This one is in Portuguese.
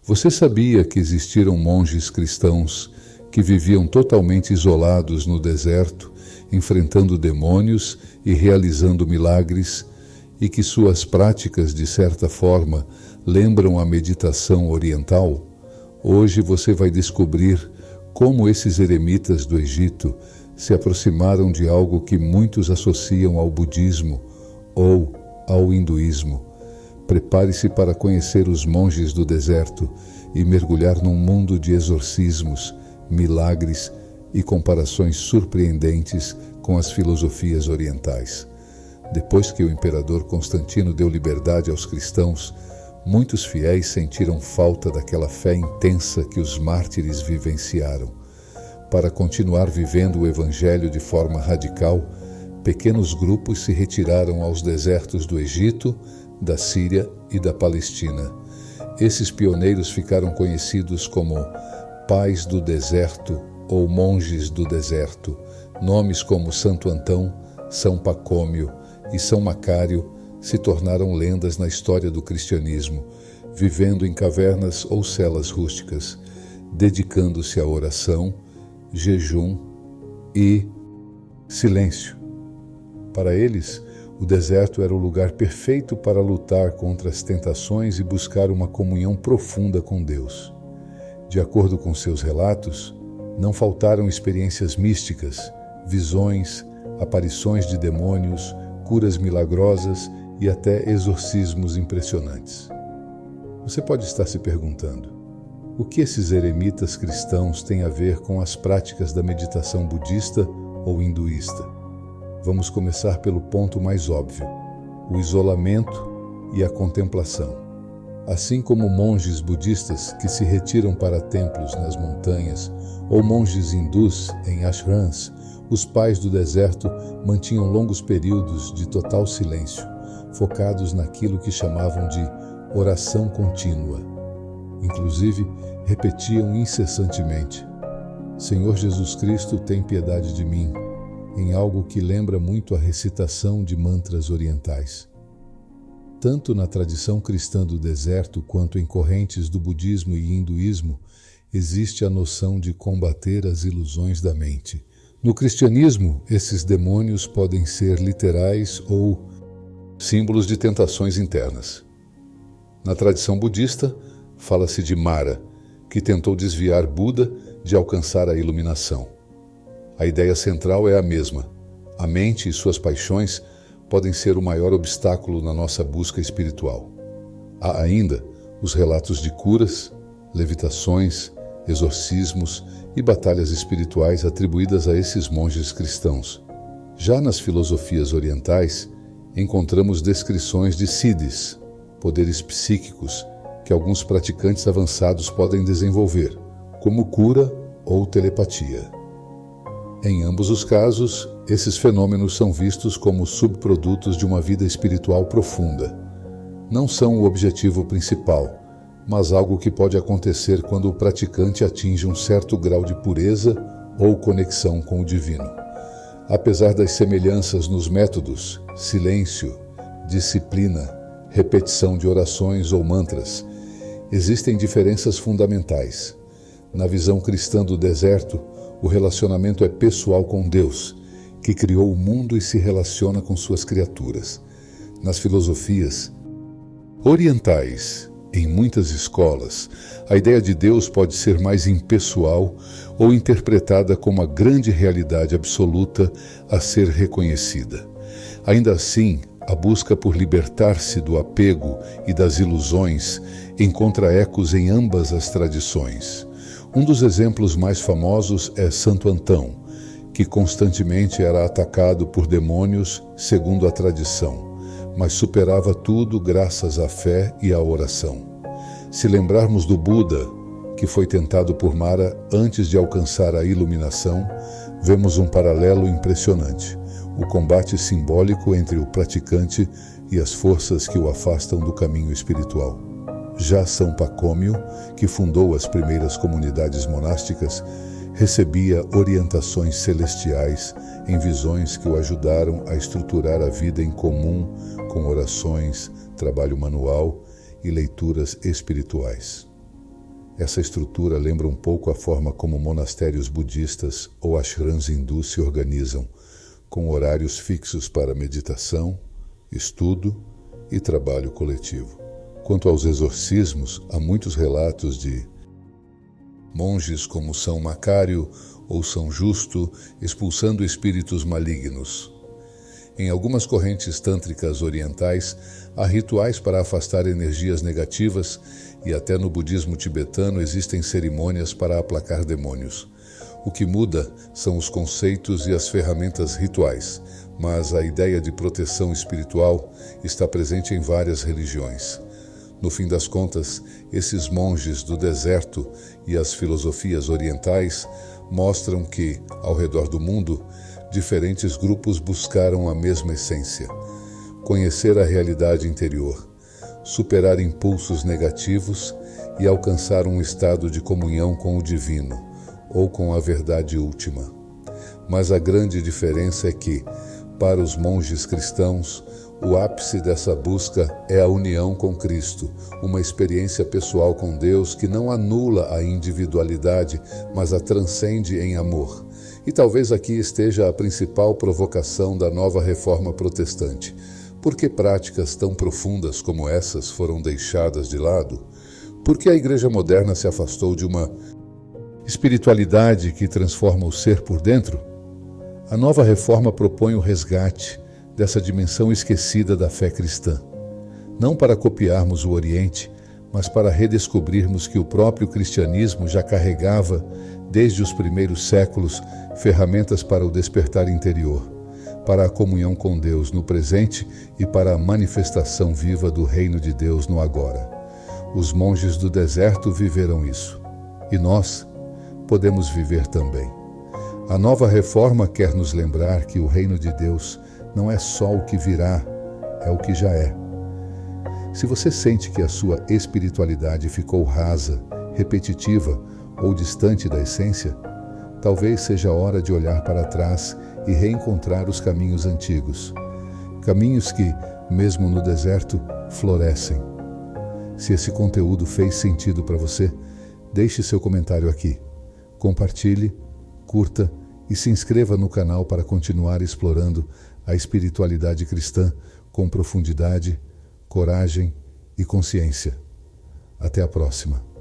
Você sabia que existiram monges cristãos que viviam totalmente isolados no deserto, enfrentando demônios e realizando milagres, e que suas práticas, de certa forma, lembram a meditação oriental? Hoje você vai descobrir como esses eremitas do Egito se aproximaram de algo que muitos associam ao budismo ou ao hinduísmo. Prepare-se para conhecer os monges do deserto e mergulhar num mundo de exorcismos, milagres e comparações surpreendentes com as filosofias orientais. Depois que o imperador Constantino deu liberdade aos cristãos, muitos fiéis sentiram falta daquela fé intensa que os mártires vivenciaram. Para continuar vivendo o evangelho de forma radical, pequenos grupos se retiraram aos desertos do Egito, da Síria e da Palestina. Esses pioneiros ficaram conhecidos como pais do deserto ou monges do deserto. Nomes como Santo Antão, São Pacômio e São Macário se tornaram lendas na história do cristianismo, vivendo em cavernas ou celas rústicas, dedicando-se à oração, jejum e silêncio. Para eles, o deserto era o lugar perfeito para lutar contra as tentações e buscar uma comunhão profunda com Deus. De acordo com seus relatos, não faltaram experiências místicas, visões, aparições de demônios, curas milagrosas e até exorcismos impressionantes. Você pode estar se perguntando: o que esses eremitas cristãos têm a ver com as práticas da meditação budista ou hinduísta? Vamos começar pelo ponto mais óbvio: o isolamento e a contemplação. Assim como monges budistas que se retiram para templos nas montanhas ou monges hindus em ashrams, os pais do deserto mantinham longos períodos de total silêncio, focados naquilo que chamavam de oração contínua. Inclusive, repetiam incessantemente: Senhor Jesus Cristo, tem piedade de mim, em algo que lembra muito a recitação de mantras orientais. Tanto na tradição cristã do deserto quanto em correntes do budismo e hinduísmo, existe a noção de combater as ilusões da mente. No cristianismo, esses demônios podem ser literais ou símbolos de tentações internas. Na tradição budista, fala-se de Mara, que tentou desviar Buda de alcançar a iluminação. A ideia central é a mesma: a mente e suas paixões podem ser o maior obstáculo na nossa busca espiritual. Há ainda os relatos de curas, levitações, exorcismos e batalhas espirituais atribuídas a esses monges cristãos. Já nas filosofias orientais, encontramos descrições de siddhis, poderes psíquicos que alguns praticantes avançados podem desenvolver, como cura ou telepatia. Em ambos os casos, esses fenômenos são vistos como subprodutos de uma vida espiritual profunda. Não são o objetivo principal, mas algo que pode acontecer quando o praticante atinge um certo grau de pureza ou conexão com o divino. Apesar das semelhanças nos métodos, silêncio, disciplina, repetição de orações ou mantras, existem diferenças fundamentais. Na visão cristã do deserto, o relacionamento é pessoal com Deus, que criou o mundo e se relaciona com suas criaturas. Nas filosofias orientais, em muitas escolas, a ideia de Deus pode ser mais impessoal ou interpretada como a grande realidade absoluta a ser reconhecida. Ainda assim, a busca por libertar-se do apego e das ilusões encontra ecos em ambas as tradições. Um dos exemplos mais famosos é Santo Antão, que constantemente era atacado por demônios, segundo a tradição, mas superava tudo graças à fé e à oração. Se lembrarmos do Buda, que foi tentado por Mara antes de alcançar a iluminação, vemos um paralelo impressionante: o combate simbólico entre o praticante e as forças que o afastam do caminho espiritual. Já São Pacômio, que fundou as primeiras comunidades monásticas, recebia orientações celestiais em visões que o ajudaram a estruturar a vida em comum com orações, trabalho manual e leituras espirituais. Essa estrutura lembra um pouco a forma como monastérios budistas ou ashrams hindus se organizam, com horários fixos para meditação, estudo e trabalho coletivo. Quanto aos exorcismos, há muitos relatos de monges como São Macário ou São Justo expulsando espíritos malignos. Em algumas correntes tântricas orientais, há rituais para afastar energias negativas e até no budismo tibetano existem cerimônias para aplacar demônios. O que muda são os conceitos e as ferramentas rituais, mas a ideia de proteção espiritual está presente em várias religiões. No fim das contas, esses monges do deserto e as filosofias orientais mostram que, ao redor do mundo, diferentes grupos buscaram a mesma essência: conhecer a realidade interior, superar impulsos negativos e alcançar um estado de comunhão com o divino, ou com a verdade última. Mas a grande diferença é que, para os monges cristãos, o ápice dessa busca é a união com Cristo, uma experiência pessoal com Deus que não anula a individualidade, mas a transcende em amor. E talvez aqui esteja a principal provocação da nova reforma protestante. Por que práticas tão profundas como essas foram deixadas de lado? Por que a Igreja moderna se afastou de uma espiritualidade que transforma o ser por dentro? A nova reforma propõe o resgate dessa dimensão esquecida da fé cristã. Não para copiarmos o Oriente, mas para redescobrirmos que o próprio cristianismo já carregava, desde os primeiros séculos, ferramentas para o despertar interior, para a comunhão com Deus no presente e para a manifestação viva do reino de Deus no agora. Os monges do deserto viveram isso, e nós podemos viver também. A nova reforma quer nos lembrar que o reino de Deus não é só o que virá, é o que já é. Se você sente que a sua espiritualidade ficou rasa, repetitiva ou distante da essência, talvez seja a hora de olhar para trás e reencontrar os caminhos antigos. Caminhos que, mesmo no deserto, florescem. Se esse conteúdo fez sentido para você, deixe seu comentário aqui. Compartilhe, curta e se inscreva no canal para continuar explorando a espiritualidade cristã com profundidade, coragem e consciência. Até a próxima.